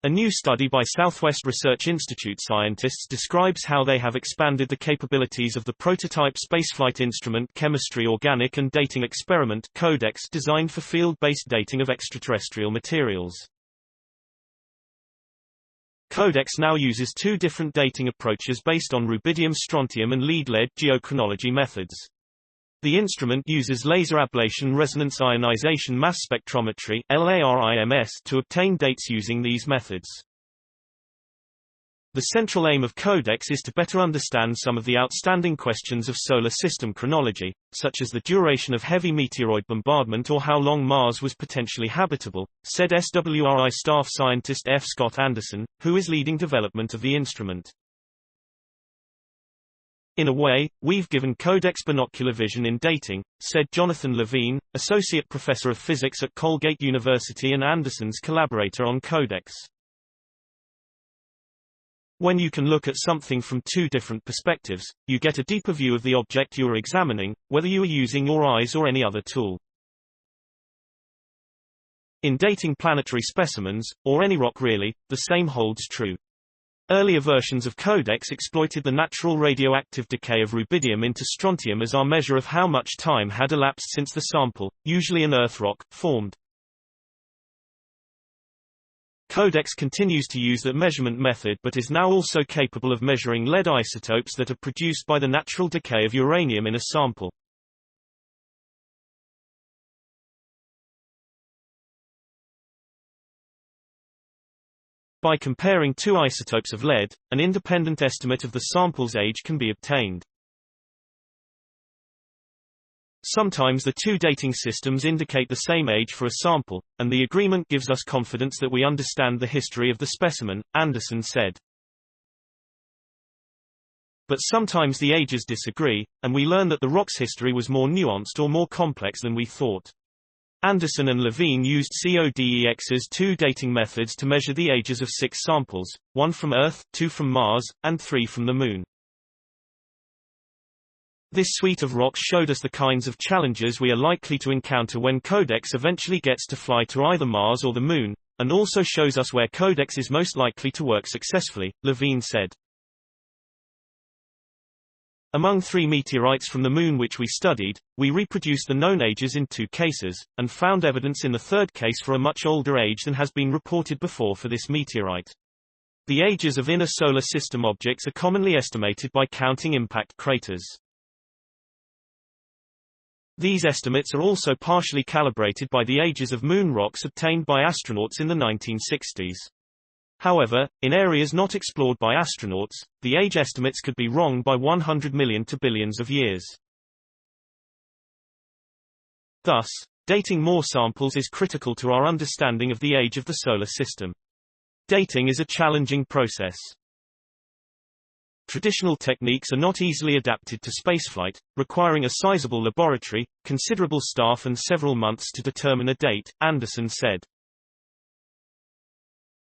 A new study by Southwest Research Institute scientists describes how they have expanded the capabilities of the prototype spaceflight instrument Chemistry Organic and Dating Experiment CODEX designed for field-based dating of extraterrestrial materials. CODEX now uses two different dating approaches based on rubidium-strontium and lead-led geochronology methods. The instrument uses laser ablation resonance ionization mass spectrometry (LARIMS) to obtain dates using these methods. The central aim of CODEX is to better understand some of the outstanding questions of solar system chronology, such as the duration of heavy meteoroid bombardment or how long Mars was potentially habitable, said SwRI Staff Scientist F. Scott Anderson, who is leading development of the instrument. In a way, we've given CODEX binocular vision in dating, said Jonathan Levine, associate professor of physics at Colgate University and Anderson's collaborator on CODEX. When you can look at something from two different perspectives, you get a deeper view of the object you are examining, whether you are using your eyes or any other tool. In dating planetary specimens, or any rock really, the same holds true. Earlier versions of CODEX exploited the natural radioactive decay of rubidium into strontium as our measure of how much time had elapsed since the sample, usually an earth rock, formed. CODEX continues to use that measurement method but is now also capable of measuring lead isotopes that are produced by the natural decay of uranium in a sample. By comparing two isotopes of lead, an independent estimate of the sample's age can be obtained. Sometimes the two dating systems indicate the same age for a sample, and the agreement gives us confidence that we understand the history of the specimen, Anderson said. But sometimes the ages disagree, and we learn that the rock's history was more nuanced or more complex than we thought. Anderson and Levine used CODEX's two dating methods to measure the ages of 6 samples, 1 from Earth, 2 from Mars, and 3 from the Moon. This suite of rocks showed us the kinds of challenges we are likely to encounter when CODEX eventually gets to fly to either Mars or the Moon, and also shows us where CODEX is most likely to work successfully, Levine said. Among 3 meteorites from the Moon which we studied, we reproduced the known ages in 2 cases, and found evidence in the third case for a much older age than has been reported before for this meteorite. The ages of inner solar system objects are commonly estimated by counting impact craters. These estimates are also partially calibrated by the ages of Moon rocks obtained by astronauts in the 1960s. However, in areas not explored by astronauts, the age estimates could be wrong by 100 million to billions of years. Thus, dating more samples is critical to our understanding of the age of the solar system. Dating is a challenging process. Traditional techniques are not easily adapted to spaceflight, requiring a sizable laboratory, considerable staff and several months to determine a date, Anderson said.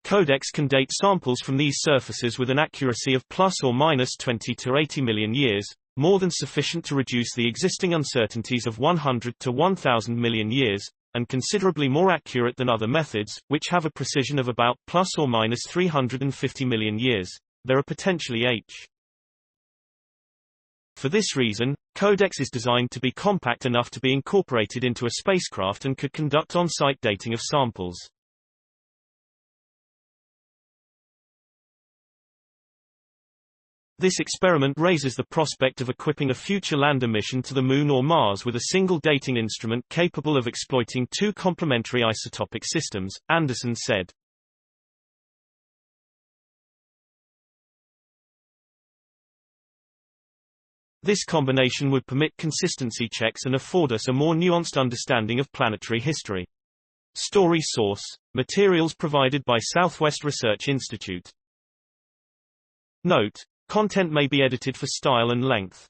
CODEX can date samples from these surfaces with an accuracy of plus or minus 20 to 80 million years, more than sufficient to reduce the existing uncertainties of 100 to 1000 million years, and considerably more accurate than other methods, which have a precision of about plus or minus 350 million years. There are potentially h. For this reason, CODEX is designed to be compact enough to be incorporated into a spacecraft and could conduct on-site dating of samples. This experiment raises the prospect of equipping a future lander mission to the Moon or Mars with a single dating instrument capable of exploiting 2 complementary isotopic systems, Anderson said. This combination would permit consistency checks and afford us a more nuanced understanding of planetary history. Story source: materials provided by Southwest Research Institute. Note: content may be edited for style and length.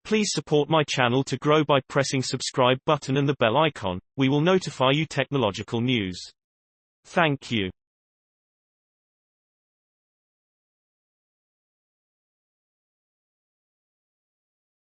Please support my channel to grow by pressing subscribe button and the bell icon. We will notify you technological news. Thank you.